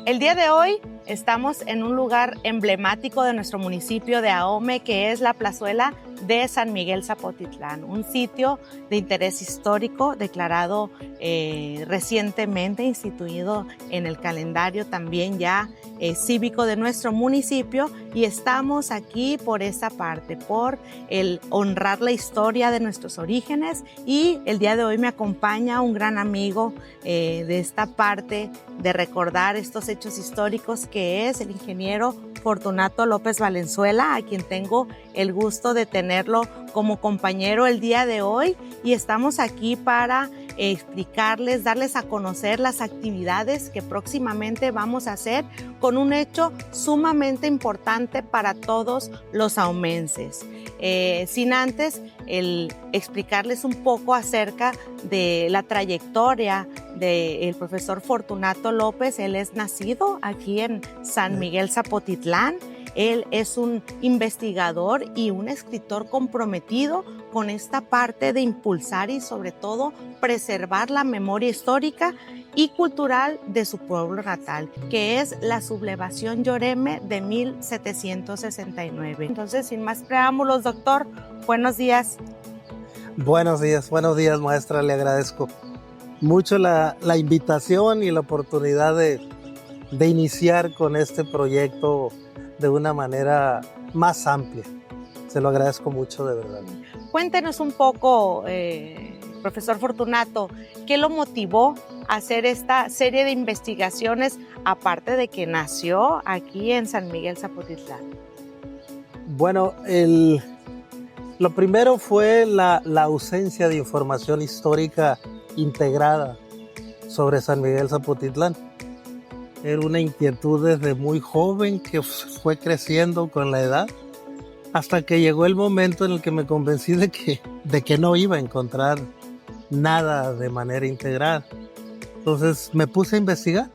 El día de hoy estamos en un lugar emblemático de nuestro municipio de Ahome, que es la plazuela de San Miguel Zapotitlán, un sitio de interés histórico declarado recientemente, instituido en el calendario también ya cívico de nuestro municipio, y estamos aquí por esa parte, por el honrar la historia de nuestros orígenes. Y el día de hoy me acompaña un gran amigo de esta parte de recordar estos hechos históricos, que es el ingeniero Fortunato López Valenzuela, a quien tengo el gusto de tenerlo como compañero el día de hoy, y estamos aquí para explicarles, darles a conocer las actividades que próximamente vamos a hacer con un hecho sumamente importante para todos los ahumenses. Sin antes el explicarles un poco acerca de la trayectoria del profesor Fortunato López. Él es nacido aquí en San Miguel Zapotitlán. Él es un investigador y un escritor comprometido con esta parte de impulsar y sobre todo preservar la memoria histórica y cultural de su pueblo natal, que es la sublevación Yoreme de 1769. Entonces, sin más preámbulos, doctor, buenos días. Buenos días, maestra. Le agradezco mucho la invitación y la oportunidad de iniciar con este proyecto de una manera más amplia. Se lo agradezco mucho, de verdad. Cuéntenos un poco, profesor Fortunato, ¿qué lo motivó a hacer esta serie de investigaciones, aparte de que nació aquí en San Miguel Zapotitlán? Bueno, lo primero fue la ausencia de información histórica integrada sobre San Miguel Zapotitlán. Era una inquietud desde muy joven que fue creciendo con la edad, hasta que llegó el momento en el que me convencí de que no iba a encontrar nada de manera integral. Entonces me puse a investigar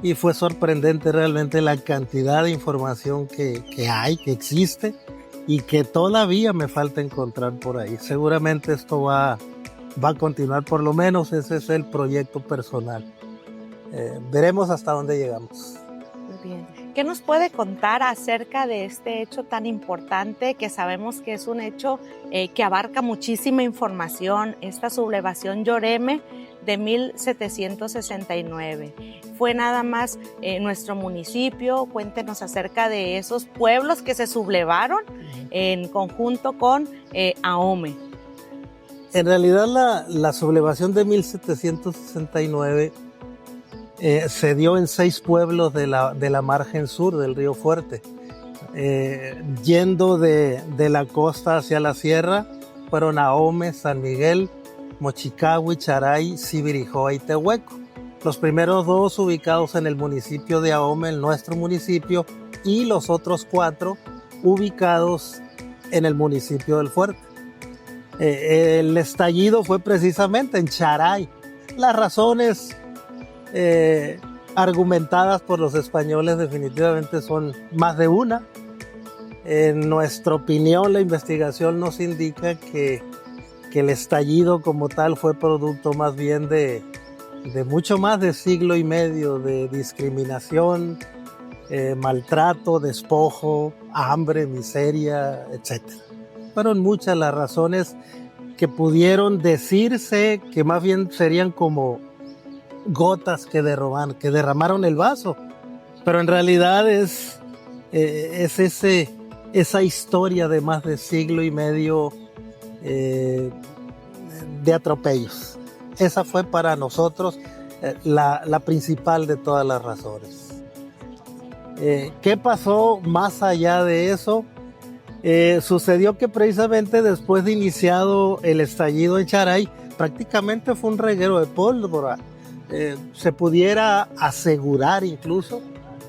y fue sorprendente realmente la cantidad de información que hay, que existe y que todavía me falta encontrar por ahí. Seguramente esto va a continuar, por lo menos ese es el proyecto personal. Veremos hasta dónde llegamos. Muy bien. ¿Qué nos puede contar acerca de este hecho tan importante, que sabemos que es un hecho que abarca muchísima información, esta sublevación Yoreme de 1769? ¿Fue nada más nuestro municipio? Cuéntenos acerca de esos pueblos que se sublevaron en conjunto con Ahome. En realidad la sublevación de 1769 se dio en 6 pueblos de la margen sur del río Fuerte. Yendo de la costa hacia la sierra, fueron Ahome, San Miguel, Mochicahui, Charay, Sibirijoa y Tehueco. Los primeros 2 ubicados en el municipio de Ahome, en nuestro municipio, y los otros 4 ubicados en el municipio del Fuerte. El estallido fue precisamente en Charay. Las razones argumentadas por los españoles definitivamente son más de una. En nuestra opinión, la investigación nos indica que el estallido como tal fue producto más bien de mucho más de siglo y medio de discriminación, maltrato, despojo, hambre, miseria, etc. Fueron muchas las razones que pudieron decirse que más bien serían como gotas que derramaron el vaso, pero en realidad es esa historia de más de siglo y medio de atropellos. Esa fue para nosotros la principal de todas las razones. ¿Qué pasó más allá de eso? Sucedió que precisamente después de iniciado el estallido en Charay, prácticamente fue un reguero de pólvora. Se pudiera asegurar incluso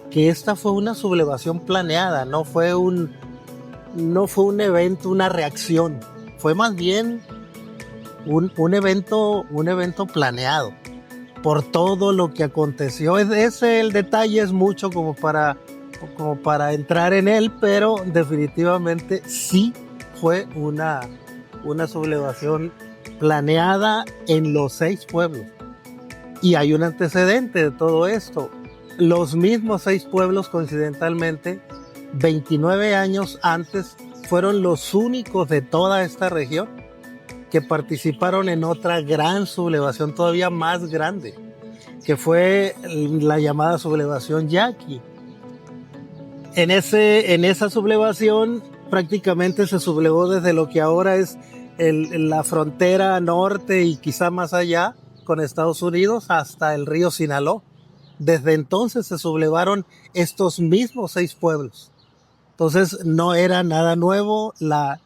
que esta fue una sublevación planeada, no fue un evento, una reacción, fue más bien un evento planeado por todo lo que aconteció. El detalle es mucho como para entrar en él, pero definitivamente sí fue una sublevación planeada en los 6 pueblos. Y hay un antecedente de todo esto. los mismos 6 pueblos, coincidentalmente, 29 años antes, fueron los únicos de toda esta región que participaron en otra gran sublevación todavía más grande, que fue la llamada sublevación Yaqui. En esa sublevación prácticamente se sublevó desde lo que ahora es la frontera norte y quizá más allá con Estados Unidos hasta el río Sinaloa. Desde entonces se sublevaron estos mismos 6 pueblos. Entonces no era nada nuevo. La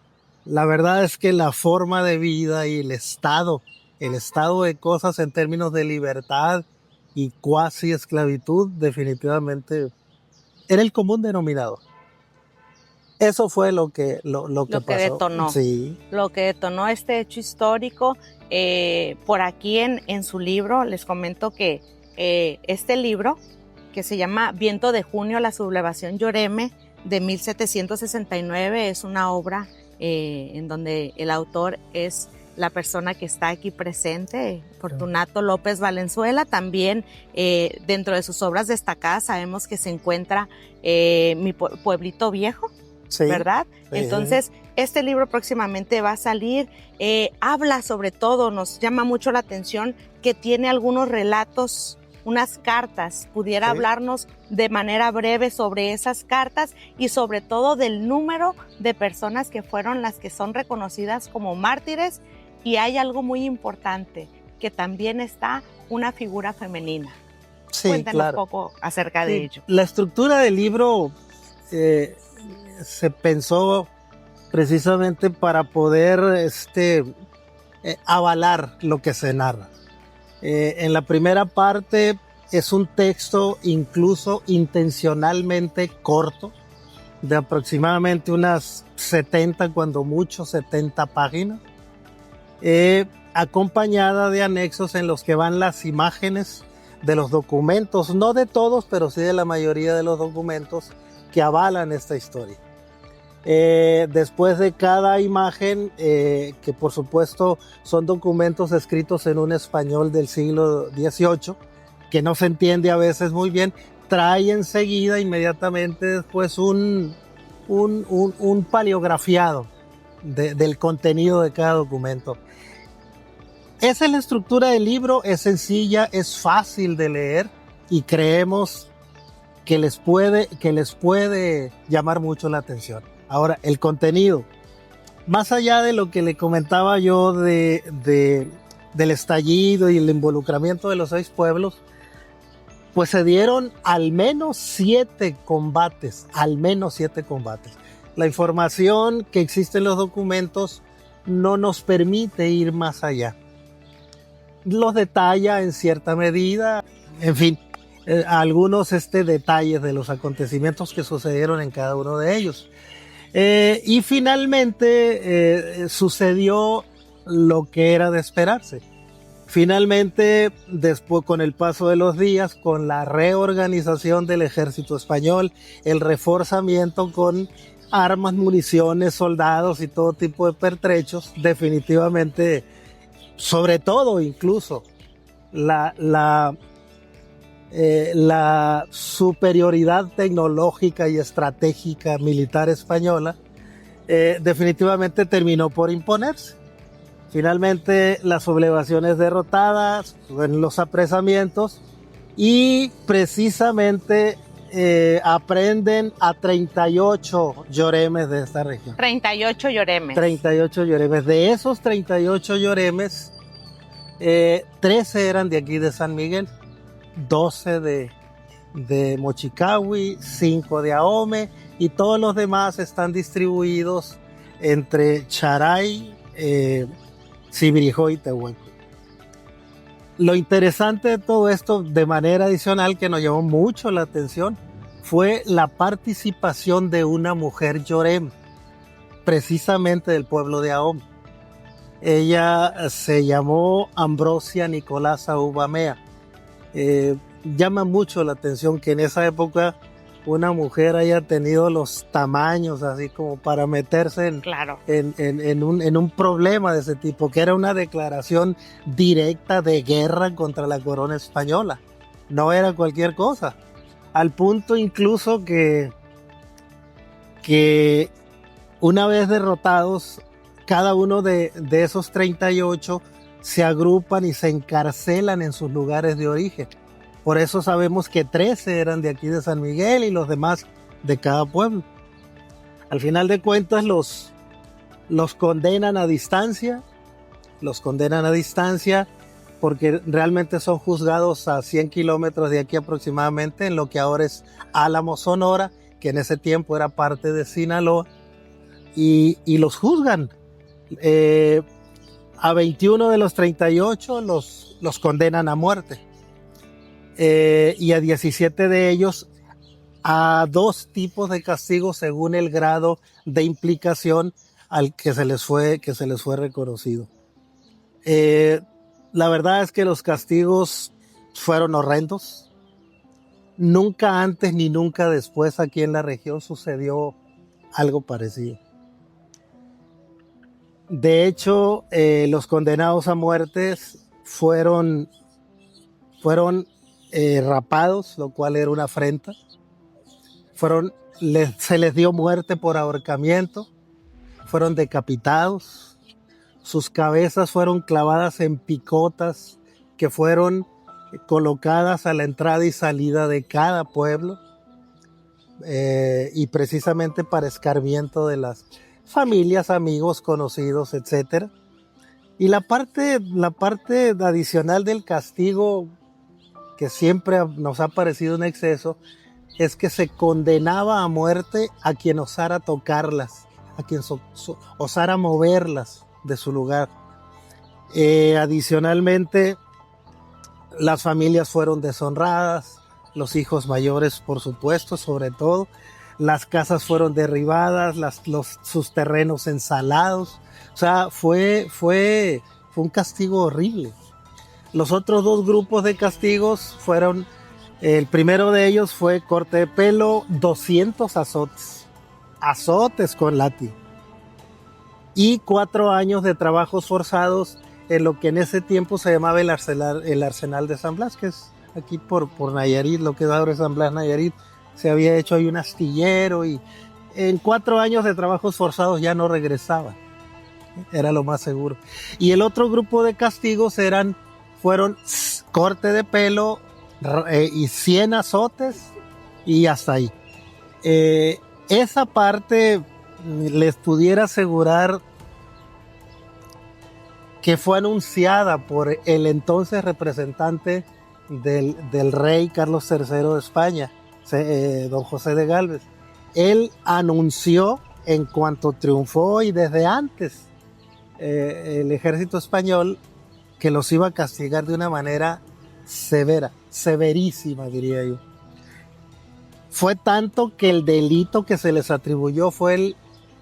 verdad es que la forma de vida y el estado de cosas en términos de libertad y cuasi esclavitud definitivamente era el común denominador. Eso fue lo que pasó. Detonó. Sí. Lo que detonó este hecho histórico. Por aquí en su libro les comento que este libro, que se llama Viento de Junio, la sublevación Yoreme, de 1769, es una obra en donde el autor es la persona que está aquí presente, Fortunato López Valenzuela. También dentro de sus obras destacadas sabemos que se encuentra Mi Pueblito Viejo, sí, ¿verdad? Sí. Entonces, este libro próximamente va a salir. Habla sobre todo, nos llama mucho la atención que tiene algunos relatos, unas cartas. ¿Pudiera hablarnos de manera breve sobre esas cartas y sobre todo del número de personas que fueron las que son reconocidas como mártires? Y hay algo muy importante, que también está una figura femenina. Sí, cuéntanos un poco acerca de ello. La estructura del libro se pensó precisamente para poder avalar lo que se narra. En la primera parte es un texto incluso intencionalmente corto, de aproximadamente unas 70, cuando mucho 70 páginas, acompañada de anexos en los que van las imágenes de los documentos, no de todos, pero sí de la mayoría de los documentos que avalan esta historia. Después de cada imagen, que por supuesto son documentos escritos en un español del siglo XVIII, que no se entiende a veces muy bien, trae enseguida, inmediatamente después, un paleografiado del contenido de cada documento. Esa es la estructura del libro, es sencilla, es fácil de leer y creemos que les puede llamar mucho la atención. Ahora, el contenido, más allá de lo que le comentaba yo del estallido y el involucramiento de los 6 pueblos, pues se dieron al menos 7 combates, La información que existe en los documentos no nos permite ir más allá. Los detalla en cierta medida, en fin, algunos detalles de los acontecimientos que sucedieron en cada uno de ellos. Y finalmente sucedió lo que era de esperarse. Finalmente, después, con el paso de los días, con la reorganización del ejército español, el reforzamiento con armas, municiones, soldados y todo tipo de pertrechos, definitivamente, sobre todo incluso la superioridad tecnológica y estratégica militar española definitivamente terminó por imponerse. Finalmente, las sublevaciones derrotadas, en los apresamientos, y precisamente aprenden a 38 yoremes de esta región. 38 yoremes. 38 yoremes. De esos 38 yoremes, 13 eran de aquí de San Miguel, 12 de Mochicahui, 5 de Ahome, y todos los demás están distribuidos entre Charay, Sibirijo y Tehuelco. Lo interesante de todo esto, de manera adicional, que nos llamó mucho la atención, fue la participación de una mujer yorem, precisamente del pueblo de Ahome. Ella se llamó Ambrosia Nicolasa Ubamea. Llama mucho la atención que en esa época una mujer haya tenido los tamaños así como para meterse en un problema de ese tipo, que era una declaración directa de guerra contra la corona española. No era cualquier cosa. al punto incluso que una vez derrotados, cada uno de esos 38 se agrupan y se encarcelan en sus lugares de origen. Por eso sabemos que 13 eran de aquí de San Miguel y los demás de cada pueblo. Al final de cuentas los condenan a distancia, porque realmente son juzgados a 100 kilómetros de aquí aproximadamente, en lo que ahora es Álamo, Sonora, que en ese tiempo era parte de Sinaloa, y los juzgan. A 21 de los 38 los condenan a muerte, y a 17 de ellos a 2 tipos de castigos según el grado de implicación al que se les fue reconocido. La verdad es que los castigos fueron horrendos. Nunca antes ni nunca después aquí en la región sucedió algo parecido. De hecho, los condenados a muertes fueron rapados, lo cual era una afrenta. Se les dio muerte por ahorcamiento, fueron decapitados, sus cabezas fueron clavadas en picotas que fueron colocadas a la entrada y salida de cada pueblo, y precisamente para escarmiento de las familias, amigos, conocidos, etc. Y la parte adicional del castigo, que siempre nos ha parecido un exceso, es que se condenaba a muerte a quien osara tocarlas, a quien osara moverlas de su lugar. Adicionalmente, las familias fueron deshonradas, los hijos mayores, por supuesto, sobre todo. Las casas fueron derribadas, sus terrenos ensalados. O sea, fue un castigo horrible. Los otros 2 grupos de castigos fueron, el primero de ellos fue corte de pelo, 200 azotes con látigo, y 4 años de trabajos forzados en lo que en ese tiempo se llamaba el Arsenal de San Blas, que es aquí por Nayarit, lo que es ahora San Blas, Nayarit. Se había hecho ahí un astillero, y en 4 años de trabajos forzados ya no regresaba. Era lo más seguro. Y el otro grupo de castigos fueron corte de pelo y 100 azotes y hasta ahí. Esa parte les pudiera asegurar que fue anunciada por el entonces representante del rey Carlos III de España, don José de Gálvez. Él anunció, en cuanto triunfó y desde antes, el ejército español, que los iba a castigar de una manera severa, severísima, diría yo. Fue tanto que el delito que se les atribuyó fue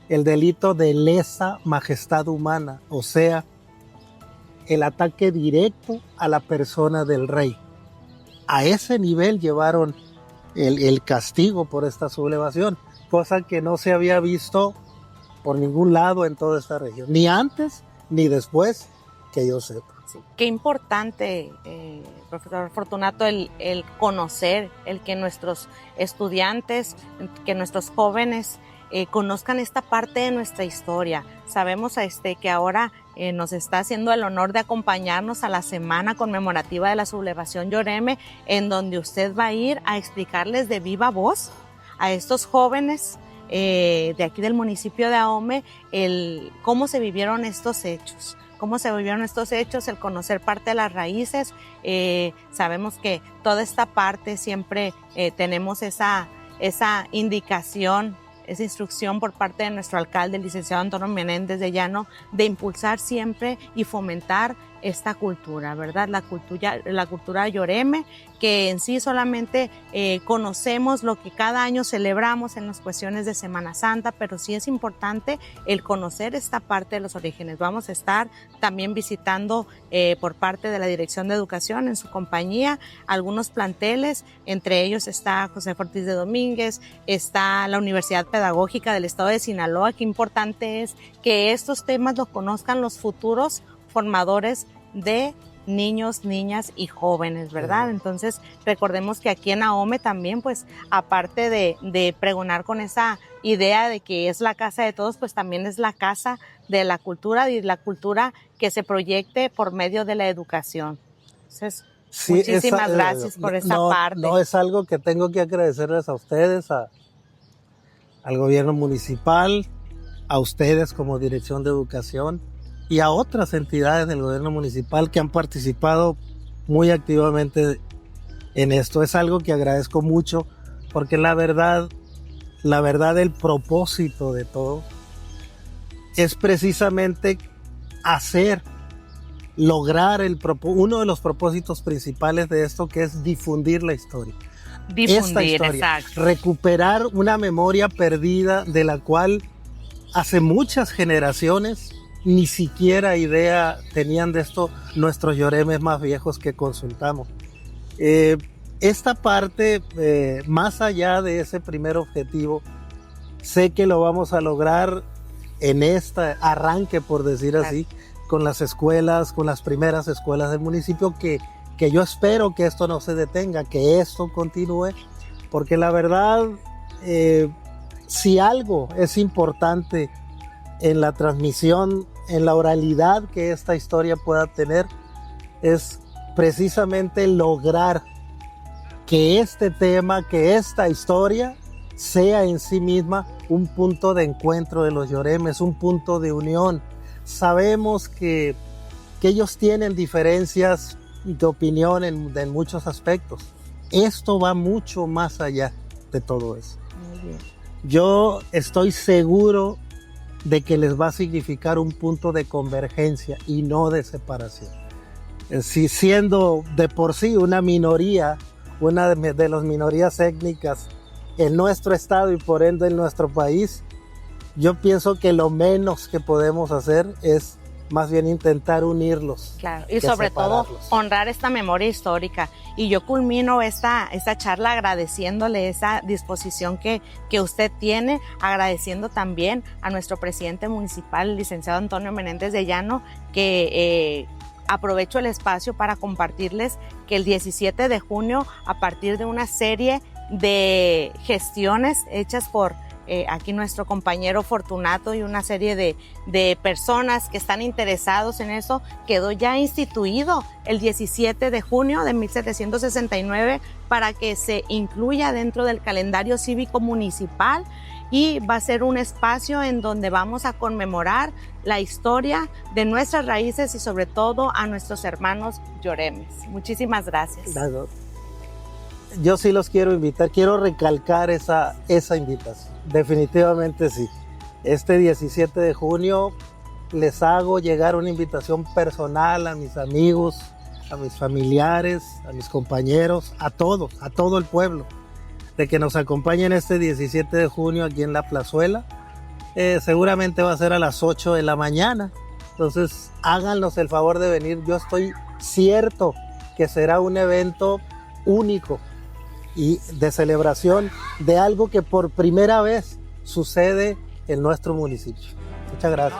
el delito de lesa majestad humana, o sea, el ataque directo a la persona del rey. A ese nivel llevaron el castigo por esta sublevación, cosa que no se había visto por ningún lado en toda esta región, ni antes ni después, que yo sepa. Sí. Qué importante, profesor Fortunato, el conocer, el que nuestros estudiantes, que nuestros jóvenes conozcan esta parte de nuestra historia. Sabemos que ahora nos está haciendo el honor de acompañarnos a la semana conmemorativa de la sublevación Lloreme, en donde usted va a ir a explicarles de viva voz a estos jóvenes de aquí del municipio de Ahome cómo se vivieron estos hechos. El conocer parte de las raíces. Sabemos que toda esta parte siempre tenemos esa indicación, esa instrucción por parte de nuestro alcalde, el licenciado Antonio Menéndez de Llano, de impulsar siempre y fomentar esta cultura, ¿verdad? La cultura Lloreme, que en sí solamente conocemos lo que cada año celebramos en las cuestiones de Semana Santa, pero sí es importante el conocer esta parte de los orígenes. Vamos a estar también visitando por parte de la Dirección de Educación en su compañía algunos planteles, entre ellos está José Ortiz de Domínguez, está la Universidad Pedagógica del Estado de Sinaloa. Qué importante es que estos temas los conozcan los futuros formadores de niños, niñas y jóvenes, ¿verdad? Entonces, recordemos que aquí en Ahome también, pues, aparte de pregonar con esa idea de que es la casa de todos, pues también es la casa de la cultura y la cultura que se proyecte por medio de la educación. Entonces, Sí, muchísimas gracias por esa parte. No es algo que tengo que agradecerles a ustedes, al gobierno municipal, a ustedes como Dirección de Educación y a otras entidades del gobierno municipal que han participado muy activamente en esto. Es algo que agradezco mucho porque la verdad, el propósito de todo es precisamente lograr uno de los propósitos principales de esto, que es difundir la historia. Esta historia, exacto. Recuperar una memoria perdida de la cual hace muchas generaciones ni siquiera idea tenían de esto nuestros lloremes más viejos que consultamos. Esta parte, más allá de ese primer objetivo, sé que lo vamos a lograr en este arranque, por decir así, con las escuelas, con las primeras escuelas del municipio, que yo espero que esto no se detenga, que esto continúe, porque la verdad, si algo es importante en la transmisión, en la oralidad que esta historia pueda tener, es precisamente lograr que este tema, que esta historia sea en sí misma un punto de encuentro de los lloremes, un punto de unión. Sabemos que ellos tienen diferencias de opinión en muchos aspectos. Esto va mucho más allá de todo eso. Muy bien. Yo estoy seguro de que les va a significar un punto de convergencia y no de separación. Si siendo de por sí una minoría, una de las minorías étnicas en nuestro estado y por ende en nuestro país, yo pienso que lo menos que podemos hacer es más bien intentar unirlos. Claro, y sobre todo honrar esta memoria histórica. Y yo culmino esta charla agradeciéndole esa disposición que usted tiene, agradeciendo también a nuestro presidente municipal, el licenciado Antonio Menéndez de Llano, que aprovecho el espacio para compartirles que el 17 de junio, a partir de una serie de gestiones hechas por aquí nuestro compañero Fortunato y una serie de personas que están interesados en eso, quedó ya instituido el 17 de junio de 1769 para que se incluya dentro del calendario cívico municipal, y va a ser un espacio en donde vamos a conmemorar la historia de nuestras raíces y sobre todo a nuestros hermanos lloremes. Muchísimas gracias. Yo sí los quiero invitar, quiero recalcar esa invitación. Definitivamente sí. Este 17 de junio les hago llegar una invitación personal a mis amigos, a mis familiares, a mis compañeros, a todo el pueblo, de que nos acompañen este 17 de junio aquí en La Plazuela. Seguramente va a ser a las 8 de la mañana. Entonces háganos el favor de venir. Yo estoy cierto que será un evento único y de celebración de algo que por primera vez sucede en nuestro municipio. Muchas gracias.